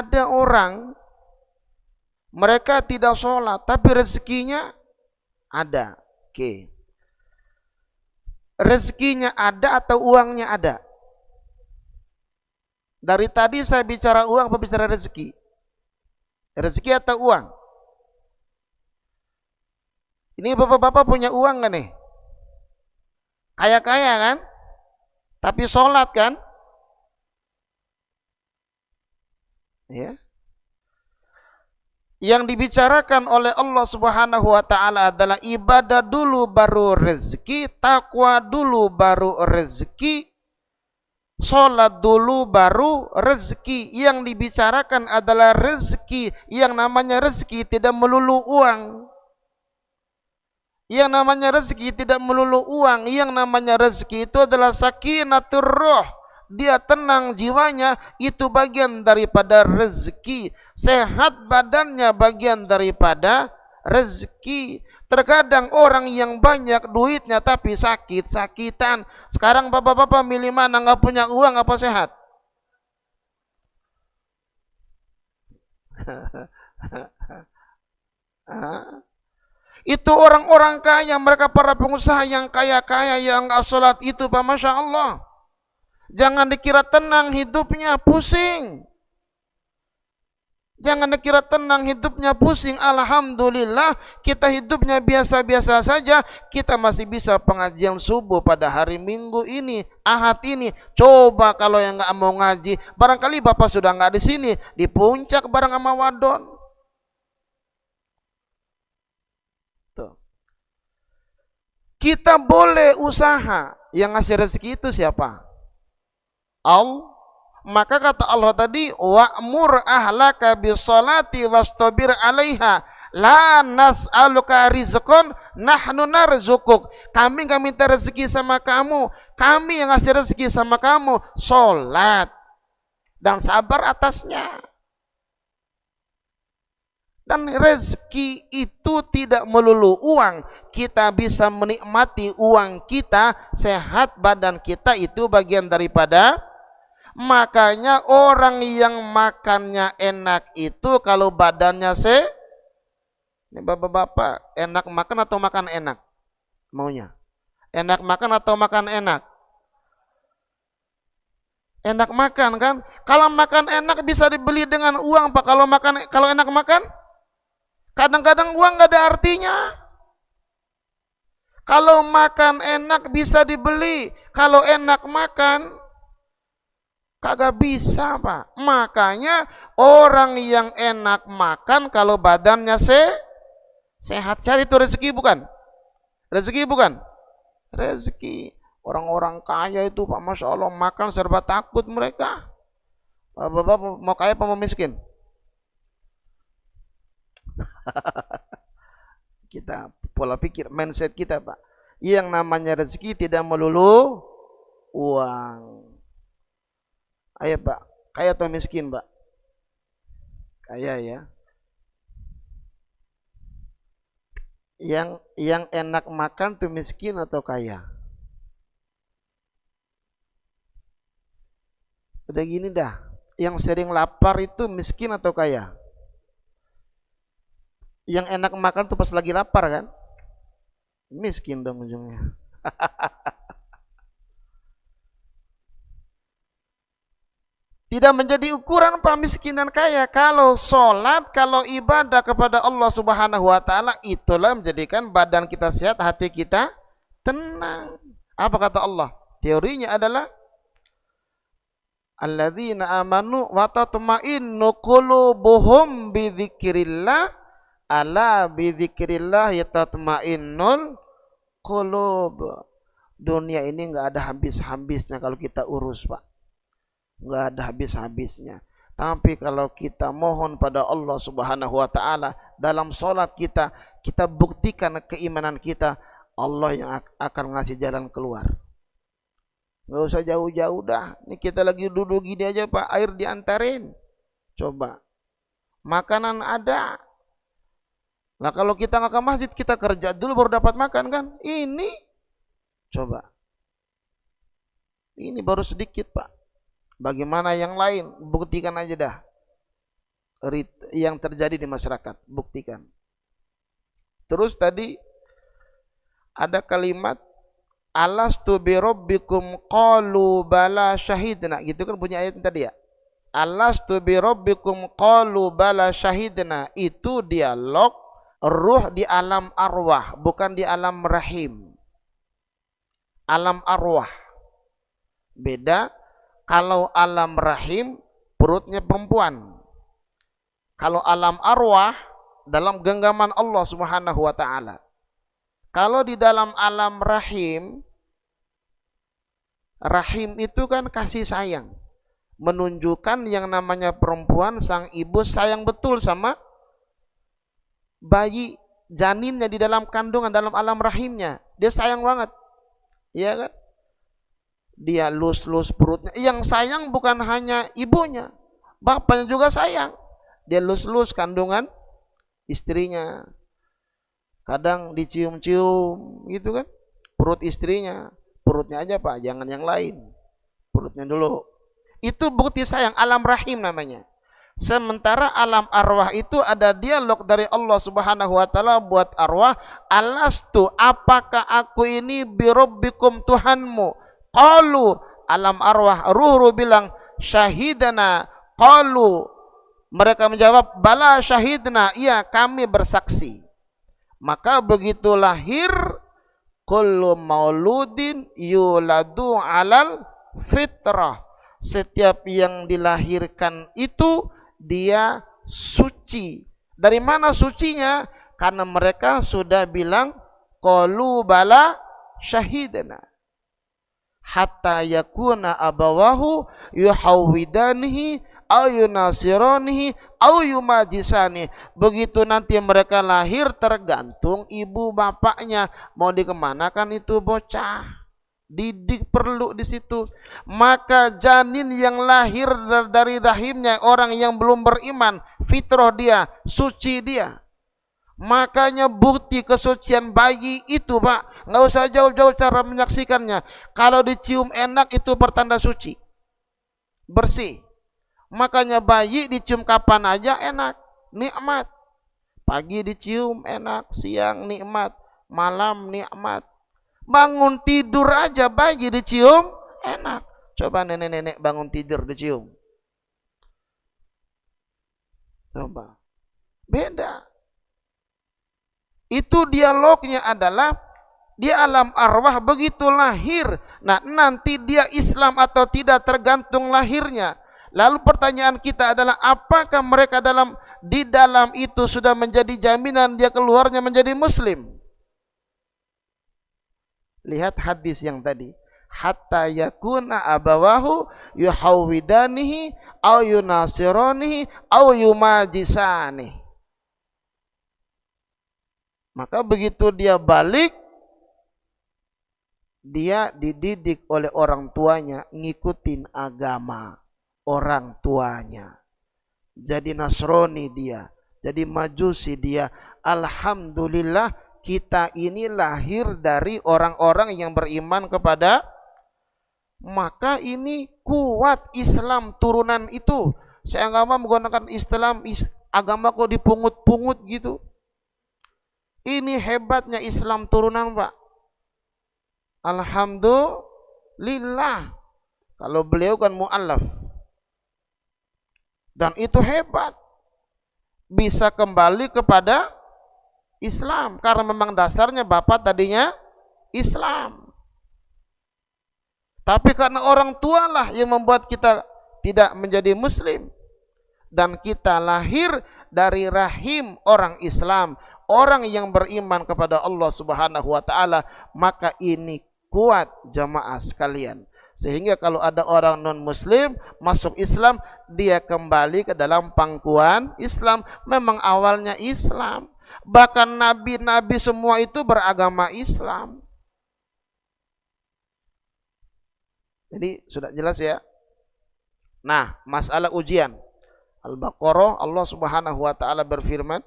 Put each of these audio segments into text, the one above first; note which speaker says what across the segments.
Speaker 1: ada orang mereka tidak sholat tapi rezekinya ada. Oke. Rezekinya ada atau uangnya ada? Dari tadi saya bicara uang apa bicara rezeki? Rezeki atau uang? Ini bapak-bapak punya uang kan nih? Kaya-kaya kan? Tapi sholat kan? Ya. Yang dibicarakan oleh Allah Subhanahu wa taala adalah ibadah dulu baru rezeki, takwa dulu baru rezeki, sholat dulu baru rezeki. Yang dibicarakan adalah rezeki. Yang namanya rezeki tidak melulu uang. Yang namanya rezeki tidak melulu uang. Yang namanya rezeki itu adalah sakinatur ruh. Dia tenang jiwanya, itu bagian daripada rezeki. Sehat badannya bagian daripada rezeki. Terkadang orang yang banyak duitnya tapi sakit-sakitan. Sekarang bapak-bapak milih mana? Nggak punya uang apa sehat? Itu orang-orang kaya, mereka para pengusaha yang kaya-kaya yang nggak sholat itu, Pak, Masya Allah. Jangan dikira tenang hidupnya, pusing. Jangan dikira tenang hidupnya, pusing. Alhamdulillah kita hidupnya biasa-biasa saja. Kita masih bisa pengajian subuh pada hari Minggu ini, Ahad ini. Coba kalau yang nggak mau ngaji, barangkali Bapak sudah nggak di sini, di puncak bareng sama wadon. Tuh. Kita boleh usaha. Yang ngasih rezeki itu siapa? Allah. Maka kata Allah tadi, wa'mur ahlaka bis-sholati wastabir 'alaiha la nas'aluka rizqan nahnu narzuquk. Kami enggak minta rezeki sama kamu, kami yang ngasih rezeki sama kamu. Salat dan sabar atasnya. Dan rezeki itu tidak melulu uang. Kita bisa menikmati uang kita, sehat badan kita, itu bagian daripada. Makanya orang yang makannya enak itu kalau badannya ini bapak-bapak, enak makan atau makan enak? Maunya? Enak makan atau makan enak? Enak makan kan? Kalau makan enak bisa dibeli dengan uang, Pak. Kalau enak makan, kadang-kadang uang nggak ada artinya. Kalau makan enak bisa dibeli, kalau enak makan kagak bisa, Pak. Makanya orang yang enak makan kalau badannya sehat-sehat itu rezeki bukan? Rezeki bukan? Rezeki. Orang-orang kaya itu, Pak, Masya Allah, makan serba takut mereka. Bapak mau kaya apa mau miskin? Kita pola pikir, mindset kita, Pak. Yang namanya rezeki tidak melulu uang. Ayo, Pak, kaya atau miskin, Pak? Kaya ya. Yang enak makan tuh miskin atau kaya? Udah gini dah, yang sering lapar itu miskin atau kaya? Yang enak makan tuh pas lagi lapar kan? Miskin dong ujungnya. Tidak menjadi ukuran para miskin dan kaya. Kalau sholat, kalau ibadah kepada Allah Subhanahu wa taala, itulah menjadikan badan kita sehat, hati kita tenang. Apa kata Allah? Teorinya adalah alladzina amanu wa tatma'innu qulubuhum bi dzikrillah, ala bi dzikrillah tatma'innul qulub. Dunia ini enggak ada habis-habisnya kalau kita urus, Pak. Enggak ada habis-habisnya. Tapi kalau kita mohon pada Allah Subhanahu wa taala dalam salat kita, kita buktikan keimanan kita, Allah yang akan ngasih jalan keluar. Enggak usah jauh-jauh dah. Ini kita lagi duduk gini aja, Pak, air diantarin. Coba. Makanan ada. Nah, kalau kita nggak ke masjid, kita kerja dulu baru dapat makan kan? Ini coba. Ini baru sedikit, Pak. Bagaimana yang lain? Buktikan aja dah. yang terjadi di masyarakat. Buktikan. Terus tadi ada kalimat alastu birabbikum qalu bala syahidna, gitu kan punya ayat tadi ya. Alastu birabbikum qalu bala syahidna, itu dialog ruh di alam arwah, bukan di alam rahim. Alam arwah beda. Kalau alam rahim perutnya perempuan. Kalau alam arwah dalam genggaman Allah Subhanahu wa taala. Kalau di dalam alam rahim, rahim itu kan kasih sayang. Menunjukkan yang namanya perempuan, sang ibu sayang betul sama bayi janinnya di dalam kandungan, dalam alam rahimnya. Dia sayang banget. Iya kan? Dia lus-lus perutnya. Yang sayang bukan hanya ibunya, bapaknya juga sayang. Dia lus-lus kandungan istrinya. Kadang dicium-cium gitu kan, perut istrinya. Perutnya aja Pak, jangan yang lain. Perutnya dulu. Itu bukti sayang, alam rahim namanya. Sementara alam arwah itu ada dialog dari Allah Subhanahu wa taala buat arwah, alastu, apakah aku ini birabbikum Tuhanmu? Qalu, alam arwah ruh bilang syahidana. Qalu, mereka menjawab bala syahidna, iya kami bersaksi. Maka begitu lahir, kullu mauludin yuladu alal fitrah, setiap yang dilahirkan itu dia suci. Dari mana sucinya? Karena mereka sudah bilang qalu bala syahidana. Hatta yakuna abawahu yuhawwidanihi au yunasiranihi au yumajisani. Begitu nanti mereka lahir, tergantung ibu bapaknya mau dikemanakan itu bocah. Didik perlu di situ. Maka janin yang lahir dari rahimnya orang yang belum beriman, fitrah dia, suci dia. Makanya bukti kesucian bayi itu Pak, nggak usah jauh-jauh cara menyaksikannya. Kalau dicium enak itu pertanda suci, bersih. Makanya bayi dicium kapan aja enak, nikmat. Pagi dicium enak, siang nikmat, malam nikmat. Bangun tidur aja bayi dicium enak. Coba nenek-nenek bangun tidur dicium. Coba. Beda. Itu dialognya adalah di alam arwah begitu lahir. Nah, nanti dia Islam atau tidak tergantung lahirnya. Lalu pertanyaan kita adalah apakah mereka di dalam itu sudah menjadi jaminan dia keluarnya menjadi muslim? Lihat hadis yang tadi. Hatta yakuna abawahu yuhawwidanihi au yunasiranihi au yumajisanihi. Maka begitu dia balik, dia dididik oleh orang tuanya, ngikutin agama orang tuanya. Jadi Nasrani dia, jadi Majusi dia. Alhamdulillah kita ini lahir dari orang-orang yang beriman kepada, maka ini kuat Islam turunan itu. Saya nggak mau menggunakan Islam, agama kok dipungut-pungut gitu. Ini hebatnya Islam turunan Pak. Alhamdulillah. Kalau beliau kan mu'allaf. Dan itu hebat. Bisa kembali kepada Islam. Karena memang dasarnya bapak tadinya Islam. Tapi karena orang tua lah yang membuat kita tidak menjadi muslim. Dan kita lahir dari rahim orang Islam, orang yang beriman kepada Allah Subhanahu wa taala, maka ini kuat jamaah sekalian. Sehingga kalau ada orang non muslim masuk Islam, dia kembali ke dalam pangkuan Islam. Memang awalnya Islam. Bahkan nabi-nabi semua itu beragama Islam. Jadi sudah jelas ya. Nah, masalah ujian. Al-Baqarah, Allah Subhanahu wa taala berfirman,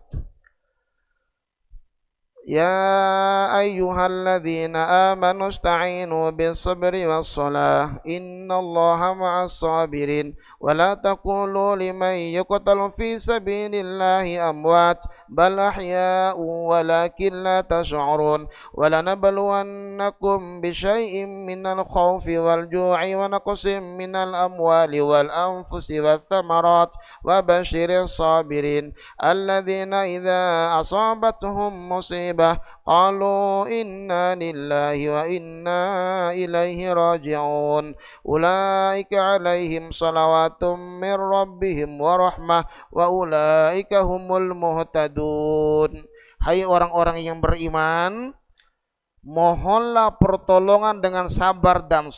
Speaker 1: Ya ayyuhalladzina amanu ista'inu bis-sabri was-salah innallaha ma'as sabirin. ولا تقولوا لمن يقتل في سبيل الله أموات بل أحياء ولكن لا تشعرون ولنبلونكم بشيء من الخوف والجوع ونقص من الأموال والأنفس والثمرات وبشر الصابرين الذين إذا أصابتهم مصيبة قالوا إنا لله وإنا إليه راجعون أولئك عليهم صلوات من ربهم ورحمة وأولئك هم المهتدون. Hai orang-orang yang beriman, mohonlah pertolongan dengan sabar dan